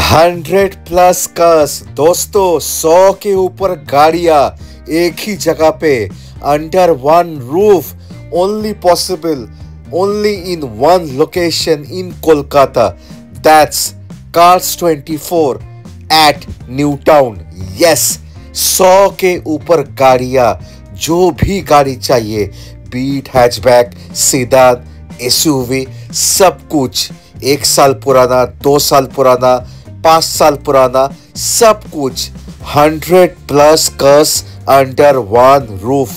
100+ cars दोस्तों, 100 के ऊपर गाड़ियां एक ही जगह पे under one roof, only possible only in one location in Kolkata, that's Cars 24 at New Town. Yes, 100 के ऊपर गाड़ियां, जो भी गाड़ी चाहिए, बीट हैचबैक, सीडान, एसयूवी, सब कुछ 1 साल पुराना, 2 साल पुराना, 5 साल पुराना, सब कुछ 100+ कार्स अंडर वन रूफ।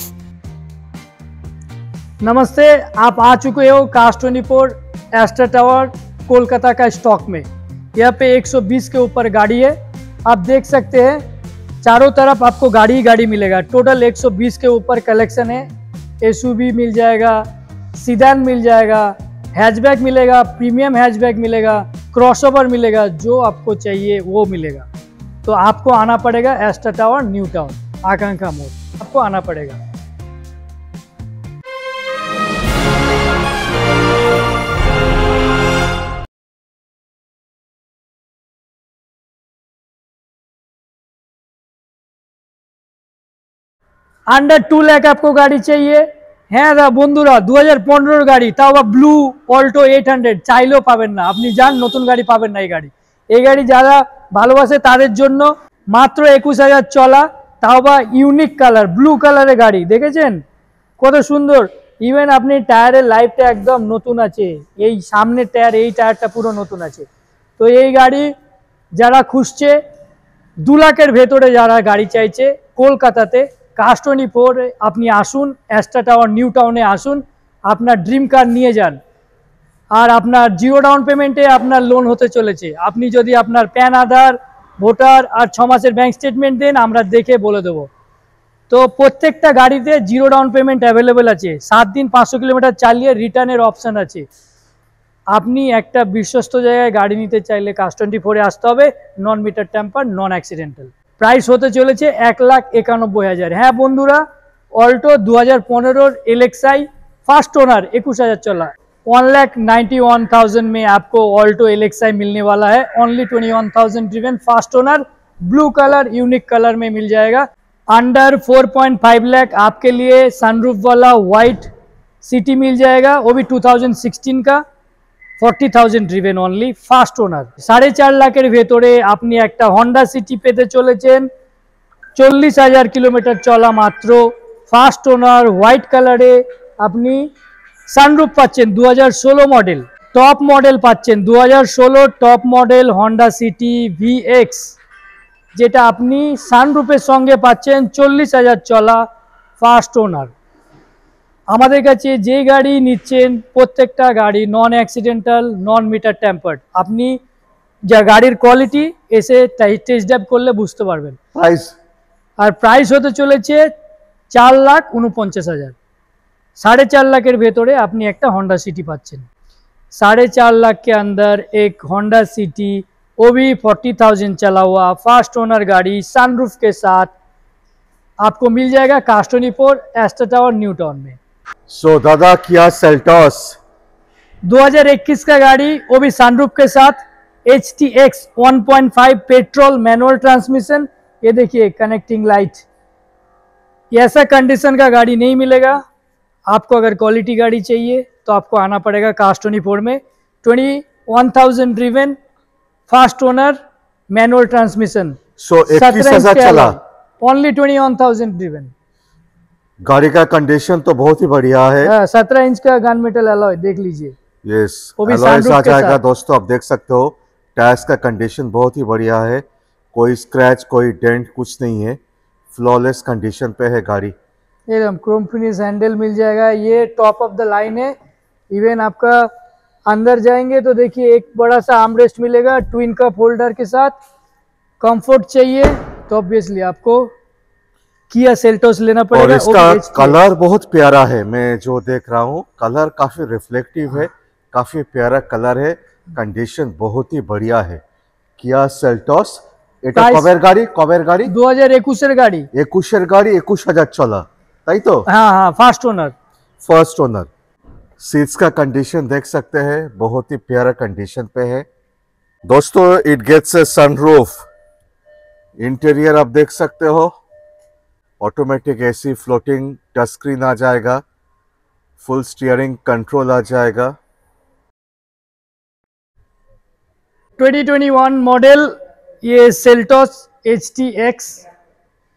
नमस्ते, आप आ चुके हो कार्स 24 एस्टर टावर कोलकाता का स्टॉक में। यहाँ पे 120 के ऊपर गाड़ी है। आप देख सकते हैं चारों तरफ आपको गाड़ी ही गाड़ी मिलेगा। टोटल 120 के ऊपर कलेक्शन है। एसयूवी मिल जाएगा, सीडान मिल जाएगा, हैचबैक मिलेगा, प्रीमियम हैचबैक मिलेगा, क्रॉसओवर मिलेगा, जो आपको चाहिए वो मिलेगा। तो आपको आना पड़ेगा एस्टर टावर न्यू टाउन, आकांक्षा मोड़, आपको आना पड़ेगा। अंडर 2 लाख आपको गाड़ी चाहिए? হ্যাঁ দা বন্ধুরা, 2015 গাড়ি, তাও আবার ব্লু অল্টো 800 চাইলেও পাবেন না। আপনি যান, নতুন গাড়ি পাবেন না। এই গাড়ি যারা ভালোবাসে তাদের জন্য মাত্র 21,000 চলা, তাও আবার ইউনিক কালার, ব্লু কালারের গাড়ি। দেখেছেন কত সুন্দর? ইভেন আপনি টায়ারের লাইফটা একদম নতুন আছে। এই সামনের টায়ার, এই টায়ারটা পুরো নতুন আছে। তো এই গাড়ি যারা খুঁজছে, 2 লাখের ভেতরে যারা গাড়ি চাইছে কলকাতাতে, कार्स 24 আপনি আসুন, এস্টার টাওয়ার নিউ টাউনে আসুন, আপনার ড্রিম কার নিয়ে যান। আর আপনার 0 ডাউন পেমেন্টে আপনার লোন হতে চলেছে। আপনি যদি আপনার প্যান, আধার, ভোটার আর 6 মাসের ব্যাংক স্টেটমেন্ট দেন, আমরা দেখে বলে দেবো। তো প্রত্যেকটা গাড়িতে 0 ডাউন পেমেন্ট অ্যাভেলেবেল আছে। 7 দিন 500 কিলোমিটার চালিয়ে রিটার্নের অপশান আছে। আপনি একটা বিশ্বস্ত জায়গায় গাড়ি নিতে চাইলে कार्स 24 আসতে হবে। নন মিটার টেম্পার, নন অ্যাক্সিডেন্টাল। প্রাইস হতে চলেছে 1,91,000। হ্যাঁ বন্ধুরা, অল্টো 2015 LXi फास्ट ओनर 21,000 चला। 1,91,000 में आपको ऑल्टो LXi मिलने वाला है। Only 21,000 driven, first owner, blue colour, unique colour में मिल जाएगा। अंडर 4.5 लाख आपके लिए सनरूफ वाला व्हाइट सिटी मिल जाएगा, वो भी 2016 का, 40,000 ड्रिवेन ओनली, फास्ट ओनर। 4.5 লাখের ভেতরে আপনি একটা হন্ডা সিটি পেতে চলেছেন। 40,000 কিলোমিটার চলা মাত্র, ফাস্ট ওনার, হোয়াইট কালারে। আপনি সানরুফ পাচ্ছেন 2016 মডেল, টপ মডেল পাচ্ছেন 2016 top model Honda city VX, যেটা আপনি সানরুফের সঙ্গে পাচ্ছেন। 40,000 চলা, ফাস্ট ওনার। আমাদের কাছে যে গাড়ি নিচ্ছেন প্রত্যেকটা গাড়ি নন অ্যাক্সিডেন্টাল, নন মিটার টেম্পার্ড। আপনি যা গাড়ির কোয়ালিটি এসে টেস্ট ড্রাইভ করলে বুঝতে পারবেন। প্রাইস হতে চলেছে 4,49,000। 4.5 লাখের ভেতরে আপনি একটা होंडा सिटी পাচ্ছেন। 4.5 लाख के अंदर एक होंडा सिटी, वो भी 40,000 चला हुआ, फास्ट ओनर गाड़ी, सनरूफ के साथ आपको मिल जाएगा Cars 24 Aster tower New Town में। सो दादा, किया सेल्टॉस 2021 का गाड़ी, वो भी सनरूफ के साथ, HTX 1.5 पेट्रोल मैनुअल ट्रांसमिशन। ये देखिए कनेक्टिंग लाइट। ऐसा कंडीशन का गाड़ी नहीं मिलेगा। आपको अगर क्वालिटी गाड़ी चाहिए तो आपको आना पड़ेगा कार्स 24 में। 21,000 driven, first owner, manual transmission. 21,000 चला, ओनली 21,000 ड्रिवन। गाड़ी का कंडीशन तो बहुत ही बढ़िया है। 17 इंच का गन मेटल अलॉय, देख लीजिए। यस, वो भी अलॉय सनरूफ आ के जाएगा साथ। दोस्तों, आप देख सकते हो। टायर्स का कंडीशन बहुत ही बढ़िया है, कोई स्क्रैच, कोई डेंट कुछ नहीं है, फ्लॉलेस कंडीशन पे है गाड़ी। एकदम क्रोम फिनिश हैंडल मिल जाएगा। ये टॉप ऑफ द लाइन है। इवन आपका अंदर जाएंगे तो देखिए एक बड़ा सा आर्मरेस्ट मिलेगा ट्विन कप होल्डर के साथ। कंफर्ट चाहिए तो ऑब्वियसली आपको किया सेल्टोस लेना पड़ेगा। और इसका कलर बहुत प्यारा है, मैं जो देख रहा हूँ कलर काफी रिफ्लेक्टिव है, काफी प्यारा कलर है, कंडीशन बहुत ही बढ़िया है। किया सेल्टोस, এটা কবের গাড়ি? 2021 এর গাড়ি। 21,000 চলা, তাই তো? हाँ, फास्ट ओनर। सीट्स का कंडीशन देख सकते हैं, बहुत ही प्यारा कंडीशन पे है। दोस्तों it gets a sunroof. Interior आप देख सकते हो, automatic AC, floating touch screen आ जाएगा, फुल स्टीयरिंग कंट्रोल आ जाएगा। 2021 मॉडल ये सेल्टोस HTX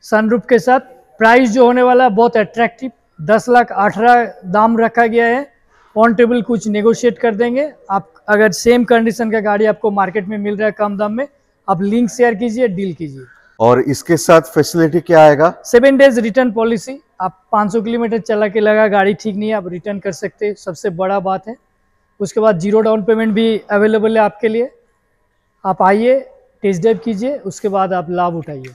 सनरूफ के साथ। प्राइस जो होने वाला है बहुत अट्रैक्टिव, 10,18,000 दाम रखा गया है। ऑन टेबल कुछ नेगोशिएट कर देंगे। आप अगर सेम कंडीशन का गाड़ी आपको मार्केट में मिल रहा है कम दाम में, आप लिंक शेयर कीजिए, डील कीजिए। और इसके साथ फैसिलिटी क्या आएगा? 7 डेज रिटर्न पॉलिसी। आप 500 किलोमीटर चला के लगा गाड़ी ठीक नहीं है, आप रिटर्न कर सकते हैं, सबसे बड़ा बात है। उसके बाद 0 डाउन पेमेंट भी अवेलेबल है आपके लिए। आप आइए, टेस्ट ड्राइव कीजिए, उसके बाद आप लाभ उठाइए।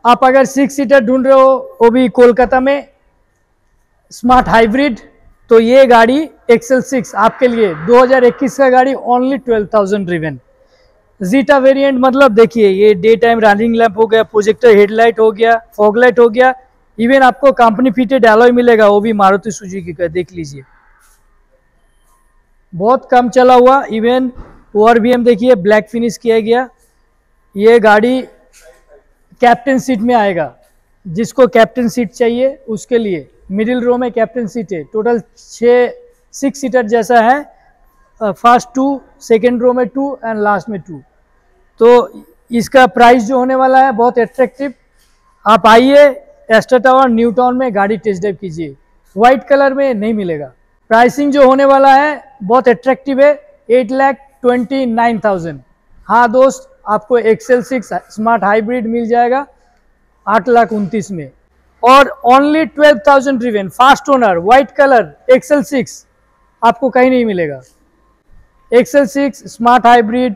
आप अगर 6 सीटर ढूंढ रहे हो, वो भी कोलकाता में, स्मार्ट हाइब्रिड, तो ये गाड़ी XL6 आपके लिए 2021 का गाड़ी, ओनली 12,000 ड्रिवन। जीटा वेरिएंट मतलब देखिए, ये डे टाइम रनिंग लैंप हो गया, प्रोजेक्टर हेडलाइट हो गया, फॉग लाइट हो गया, इवन आपको कंपनी फिटेड अलॉय मिलेगा, वो भी मारुति सुजुकी का, देख लीजिए। बहुत कम चला हुआ, इवन ओवर भी हम देखिए ब्लैक फिनिश किया गया। ये गाड़ी कैप्टन सीट में आएगा, जिसको कैप्टन सीट चाहिए उसके लिए मिडिल रो में कैप्टन सीट है। टोटल 6 सीटर जैसा है, फर्स्ट 2, सेकेंड रो में 2 एंड लास्ट में 2। तो इसका प्राइस जो होने वाला है बहुत अट्रैक्टिव। आप आइए एस्टर टावर न्यू टाउन में, गाड़ी टेस्ट ड्राइव कीजिए। वाइट कलर में नहीं मिलेगा। प्राइसिंग जो होने वाला है बहुत अट्रैक्टिव है, 8,29,000। हाँ दोस्त, आपको XL6 स्मार्ट हाइब्रिड मिल जाएगा 8,29,000 में, और only 12,000 driven, first owner, white colour XL6 आपको कहीं नहीं मिलेगा। XL6 smart hybrid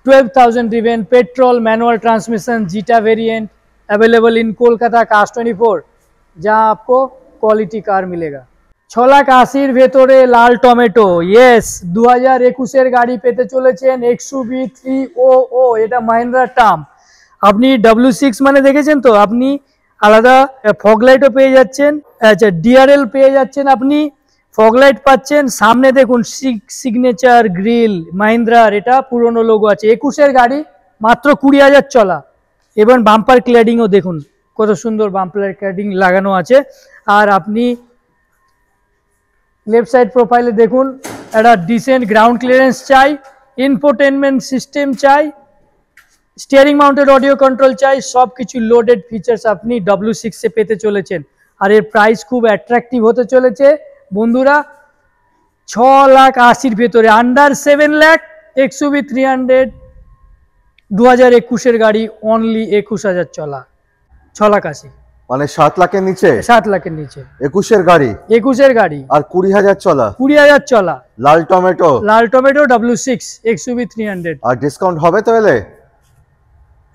12,000 driven, petrol manual transmission, zeta variant, available in Kolkata कास्ट 24, जहां आपको क्वालिटी कार मिलेगा। 6,80,000 ভেতরে লাল টমেটো, ইয়েস 2021 গাড়ি পেতে চলেছেন XUV 300। এটা মাহিন্দ্রা টার্ম। আপনি W6 মানে দেখেছেন তো, আপনি আলাদা ফগ লাইটও পেয়ে যাচ্ছেন, আচ্ছা DRL পেয়ে যাচ্ছেন, আপনি ফগ লাইট পাচ্ছেন। সামনে দেখুন সিগনেচার গ্রিল মাহিন্দ্রার, এটা পুরনো লোগো আছে। 21 গাড়ি, মাত্র 20,000 চলা। এবং বাম্পার ক্ল্যাডিংও দেখুন কত সুন্দর বাম্পার ক্ল্যাডিং লাগানো আছে। আর আপনি লেফট সাইড প্রোফাইলে দেখুন, একটা ডিসেন্ট গ্রাউন্ড ক্লিয়ারেন্স চাই, ইনফোটেনমেন্ট সিস্টেম চাই, স্টিয়ারিং মাউন্টেড অডিও কন্ট্রোল চাই, সব কিছু লোডেড ফিচার্স আপনি W6 এ পেতে চলেছেন। আর এর প্রাইস খুব অ্যাট্রাকটিভ হতে চলেছে বন্ধুরা, 6,80,000 ভেতরে, আন্ডার 7 লাখ। XUV 300 2021 গাড়ি, অনলি 21,000 চলা, 6,80,000 মানে 7 লাখের নিচে, 7 লাখের নিচে 21 গাড়ি, 21 গাড়ি, আর 20,000 চলা, 20,000 চলা, লাল টমেটো, লাল টমেটো W6 XUV 300। আর ডিসকাউন্ট হবে তো এলে?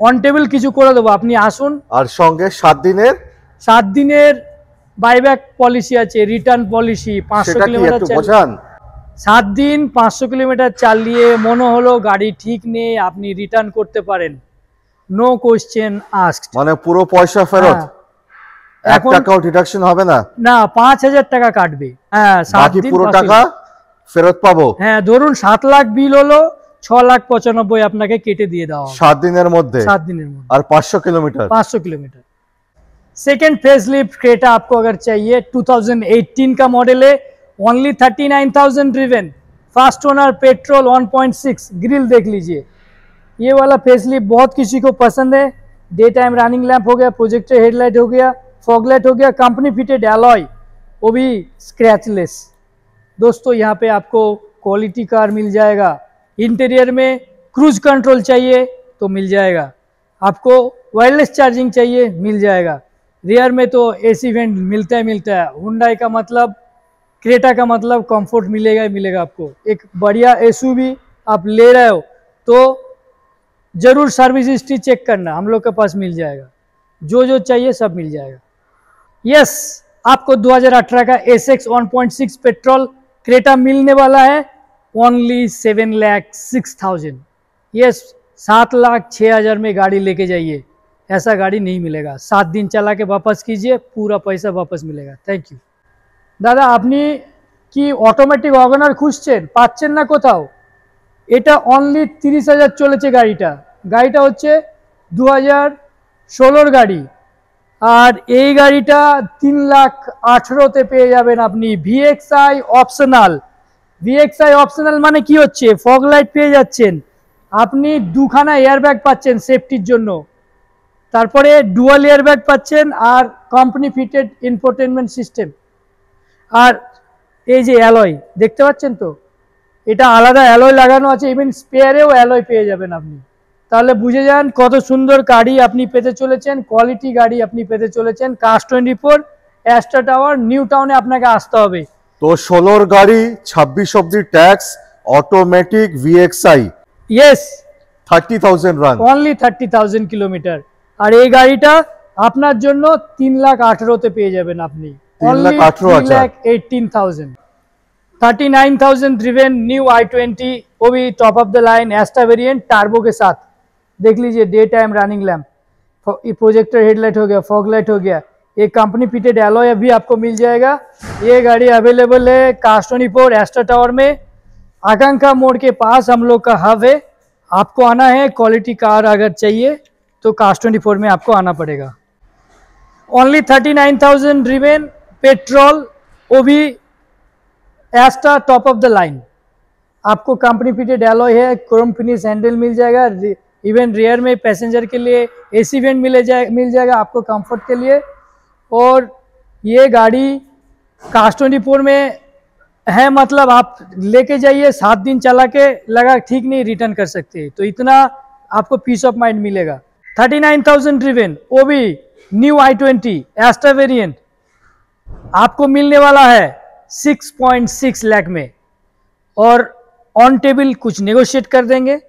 অন টেবিল কিছু করে দেবো, আপনি আসুন। আর সঙ্গে 7 দিনের বাইব্যাক পলিসি আছে, রিটার্ন পলিসি, 500 কিলোমিটার 7 দিন 500 কিলোমিটার চালিয়ে মনে হলো গাড়ি ঠিক নেই, আপনি রিটার্ন করতে পারেন, নো কোশ্চেন আস্কড। মানে পুরো পয়সা ফেরত, 1 টাকাও ডিডাকশন হবে না? না, 5,000 টাকা কাটবে। হ্যাঁ, 7 দিন পুরো টাকা ফেরত পাবো। হ্যাঁ, ধরুন 7 লাখ বিল হলো, 6,95,000 আপনাকে কেটে দিয়ে দেওয়া 7 দিনের মধ্যে। 7 দিনের মধ্যে। আর 500 kilometre, 500 kilometre. Second facelift Creta आपको अगर चाहिए, 2018 का मॉडल है, only 39,000 driven, first owner, petrol, 1.6, grill देख लीजिए। ये वाला फेसलिफ्ट बहुत किसी को पसंद है। डे टाइम रनिंग लैंप हो गया, प्रोजेक्टर हेडलाइट हो गया, फॉग लाइट हो गया, कंपनी फिटेड अलॉय, वो भी स्क्रैचलेस। दोस्तों यहाँ पे आपको क्वालिटी कार मिल जाएगा। इंटीरियर में क्रूज कंट्रोल चाहिए तो मिल जाएगा, आपको वायरलेस चार्जिंग चाहिए मिल जाएगा। रियर में तो AC वेंट मिलता है। हुंडई का मतलब, क्रेटा का मतलब कंफर्ट मिलेगा ही मिलेगा आपको। एक बढ़िया SUV आप ले रहे हो तो जरूर सर्विस हिस्ट्री चेक करना, हम लोग के पास मिल जाएगा, जो चाहिए सब मिल जाएगा। यस, आपको 2018 का SX 1.6 पेट्रोल क्रेटा मिलने वाला है, ओनली 7,06,000। यस, 7,06,000 में गाड़ी लेके जाइए, ऐसा गाड़ी नहीं मिलेगा। 7 दिन चला के वापस कीजिए, पूरा पैसा वापस मिलेगा। Thank you. दादा, আপনি কি অটোমেটিক ওয়াগনার খুঁজছেন, পাচ্ছেন না কোথাও? এটা অনলি 30,000 চলেছে গাড়িটা। গাড়িটা হচ্ছে 2016 গাড়ি, আর এই গাড়িটা 3,18,000-তে পেয়ে যাবেন আপনি। VXI optional. ভিএক্সআই অপশনাল মানে কি হচ্ছে, ফগ লাইট পেয়ে যাচ্ছেন আপনি, 2খানা এয়ারব্যাগ পাচ্ছেন সেফটির জন্য, তারপরে ডুয়াল এয়ারব্যাগ পাচ্ছেন, আর কোম্পানি ফিটেড ইনফোটেনমেন্ট সিস্টেম। আর এই যে অ্যালয় দেখতে পাচ্ছেন তো, এটা আলাদা অ্যালয় লাগানো আছে, ইভেন স্পেয়ারেও অ্যালয় পেয়ে যাবেন আপনি। তাহলে বুঝে যান কত সুন্দর গাড়ি আপনি পেতে চলেছেন, কোয়ালিটি গাড়ি আপনি পেতে চলেছেন। কার 24 অ্যাস্ট্রা টাওয়ার, নিউ টাউনে আপনাকে আসতে হবে। তো 16 গাড়ি, 26 অব্দি tax, automatic VXI, yes, 30,000 run, only 30,000 kilometre. আর এই গাড়িটা আপনার জন্য 3,18,000-তে পেয়ে যাবেন আপনি। 3,18,000। 39,000 ड्रिवेन न्यू i20, वो भी top of the line एस्टा variant turbo के साथ। देख लीजिए, day time running lamp, projector headlight हो गया, फॉग लाइट हो गया, एक कंपनी फिटेड एलॉय भी आपको मिल जाएगा। ये गाड़ी अवेलेबल है कार 24 एस्टा टावर में, आकांक्षा मोड़ के पास हम लोग का हब है। आपको आना है, क्वालिटी कार अगर चाहिए तो कार 24 में आपको आना पड़ेगा। ओनली 39,000 ड्रिवेन पेट्रोल, वो भी एस्टा टॉप ऑफ द लाइन। आपको कंपनी फिटेड एलॉय है, क्रोम फिनिश हैंडल मिल जाएगा, इवन रियर में पैसेंजर के लिए एसी वेंट मिल जाएगा आपको कंफर्ट के लिए। और ये गाड़ी कार 24 में है, मतलब आप लेके जाइए, 7 दिन चला के लगा ठीक नहीं, रिटर्न कर सकते, तो इतना आपको पीस ऑफ माइंड मिलेगा। 39,000 ड्रिवेन, वो भी न्यू i20 एस्टा वेरिएंट आपको मिलने वाला है 6.6 लाख में, और ऑन टेबल कुछ नेगोशिएट कर देंगे।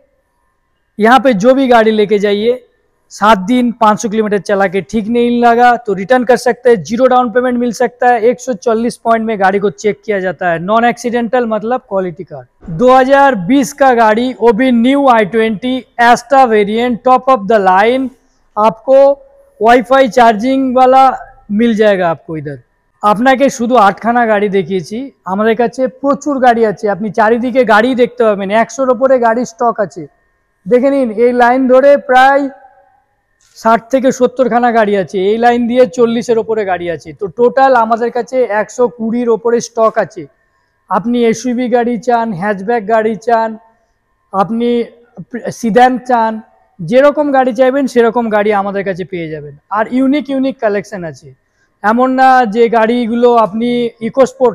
यहाँ पे जो भी गाड़ी लेके जाइए, 7 दिन 500 किलोमीटर चला के ठीक नहीं लगा तो रिटर्न कर सकते हैं, 0 डाउन पेमेंट मिल सकता है। 140 पॉइंट में गाड़ी को चेक किया जाता है, नॉन एक्सीडेंटल मतलब क्वालिटी कार। 2020 का गाड़ी, वो भी new i20 एस्टा variant top of the line, आपको वाईफाई चार्जिंग वाला मिल जाएगा आपको। इधर আপনাকে শুধু 8খানা গাড়ি দেখিয়েছি, আমাদের কাছে প্রচুর গাড়ি আছে, আপনি চারিদিকে গাড়ি দেখতে পাবেন, 100-র উপরে গাড়ি স্টক আছে। দেখে নিন, এই লাইন ধরে প্রায় 60 থেকে 70 খানা গাড়ি আছে, এই লাইন দিয়ে 40-এর উপরে গাড়ি আছে। তো টোটাল আমাদের কাছে 120-র উপরে স্টক আছে। আপনি এসইউভি গাড়ি চান, হ্যাচব্যাক গাড়ি চান, আপনি সিডান চান, যেরকম গাড়ি চাইবেন সেরকম গাড়ি আমাদের কাছে পেয়ে যাবেন। আর ইউনিক কালেকশন আছে, এমন না যে গাড়িগুলো আপনি ইকোস্পোর্ট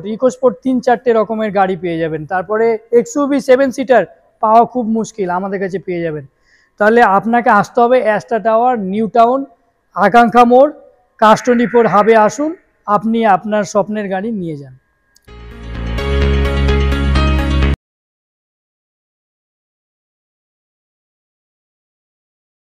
3-4টে রকমের গাড়ি পেয়ে যাবেন। তারপরে এক্সইউভি 7 সিটার পাওয়া খুব মুশকিল, আমাদের কাছে পেয়ে যাবেন। তাহলে আপনাকে আসতে হবে অ্যাস্টা টাওয়ার, নিউ টাউন, আকাঙ্ক্ষা মোড়, कार 24 হাবে আসুন, আপনি আপনার স্বপ্নের গাড়ি নিয়ে যান।